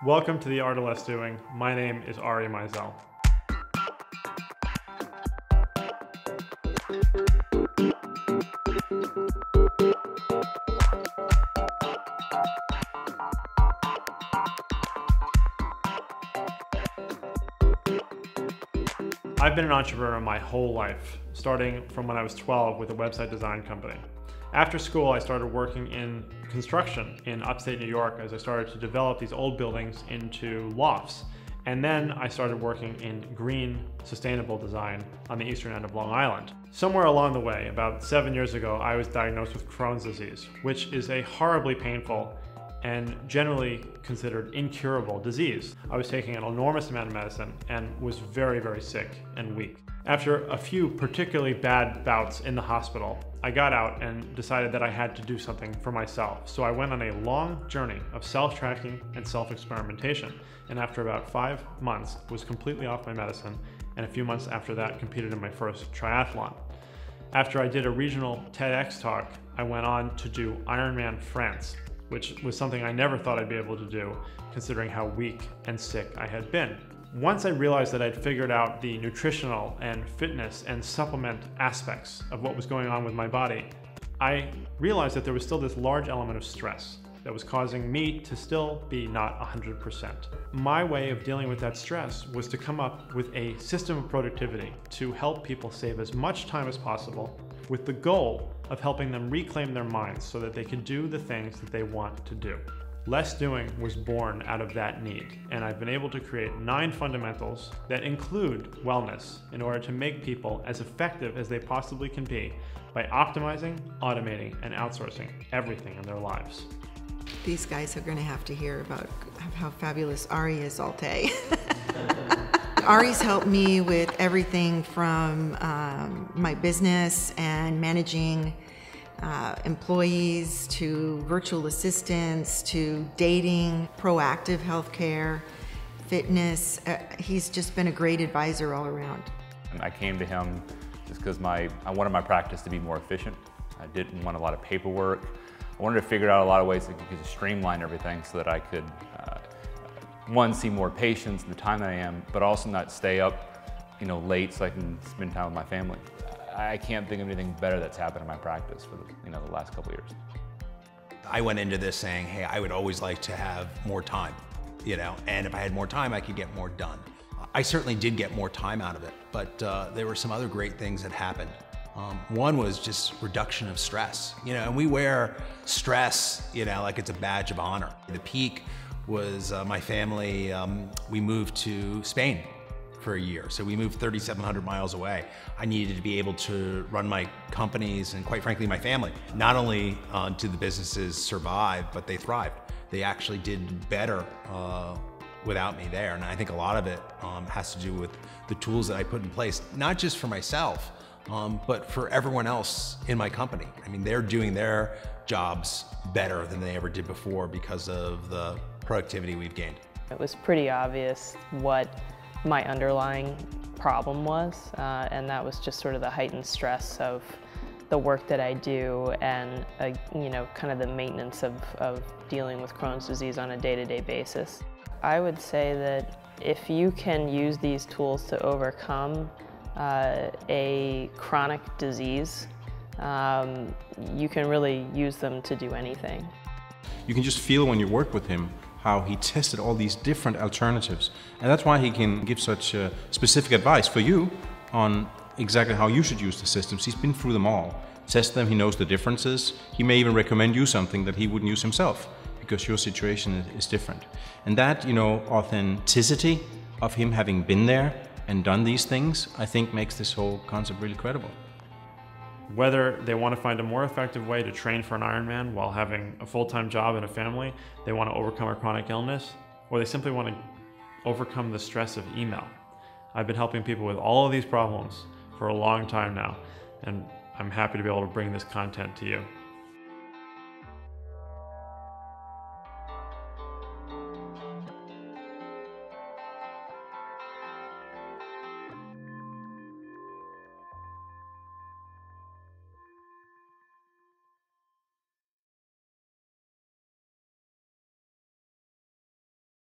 Welcome to The Art of Less Doing. My name is Meisel. I've been an entrepreneur my whole life, starting from when I was 12 with a website design company. After school, I started working in construction in upstate New York as I started to develop these old buildings into lofts. And then I started working in green, sustainable design on the eastern end of Long Island. Somewhere along the way, about 7 years ago, I was diagnosed with Crohn's disease, which is a horribly painful and generally considered incurable disease. I was taking an enormous amount of medicine and was very, very sick and weak. After a few particularly bad bouts in the hospital, I got out and decided that I had to do something for myself. So I went on a long journey of self-tracking and self-experimentation. And after about 5 months, was completely off my medicine. And a few months after that, competed in my first triathlon. After I did a regional TEDx talk, I went on to do Ironman France, which was something I never thought I'd be able to do, considering how weak and sick I had been. Once I realized that I'd figured out the nutritional and fitness and supplement aspects of what was going on with my body, I realized that there was still this large element of stress that was causing me to still be not 100%. My way of dealing with that stress was to come up with a system of productivity to help people save as much time as possible, with the goal of helping them reclaim their minds so that they can do the things that they want to do. Less Doing was born out of that need, and I've been able to create 9 fundamentals that include wellness in order to make people as effective as they possibly can be by optimizing, automating, and outsourcing everything in their lives. These guys are going to have to hear about how fabulous Ari is all day. Ari's helped me with everything from my business and managing employees to virtual assistants to dating, proactive healthcare, fitness. He's just been a great advisor all around. I came to him just because I wanted my practice to be more efficient. I didn't want a lot of paperwork. I wanted to figure out a lot of ways that you could streamline everything so that I could, one, see more patients in the time that I am, but also not stay up, late so I can spend time with my family. I can't think of anything better that's happened in my practice for the last couple of years. I went into this saying, hey, I would always like to have more time, and if I had more time, I could get more done. I certainly did get more time out of it, but there were some other great things that happened. One was just reduction of stress, and we wear stress, like it's a badge of honor. The peak was my family, we moved to Spain for a year. So we moved 3,700 miles away. I needed to be able to run my companies and quite frankly, my family. Not only did the businesses survive, but they thrived. They actually did better without me there. And I think a lot of it has to do with the tools that I put in place, not just for myself, but for everyone else in my company. I mean, they're doing their jobs better than they ever did before because of the productivity we've gained. It was pretty obvious what my underlying problem was, and that was just sort of the heightened stress of the work that I do and kind of the maintenance of dealing with Crohn's disease on a day-to-day basis. I would say that if you can use these tools to overcome a chronic disease, you can really use them to do anything. You can just feel when you work with him how he tested all these different alternatives. And that's why he can give such specific advice for you on exactly how you should use the systems. He's been through them all, tested them, he knows the differences. He may even recommend you something that he wouldn't use himself because your situation is different. And that, authenticity of him having been there and done these things, I think makes this whole concept really credible. Whether they want to find a more effective way to train for an Ironman while having a full-time job and a family, they want to overcome a chronic illness, or they simply want to overcome the stress of email. I've been helping people with all of these problems for a long time now, and I'm happy to be able to bring this content to you.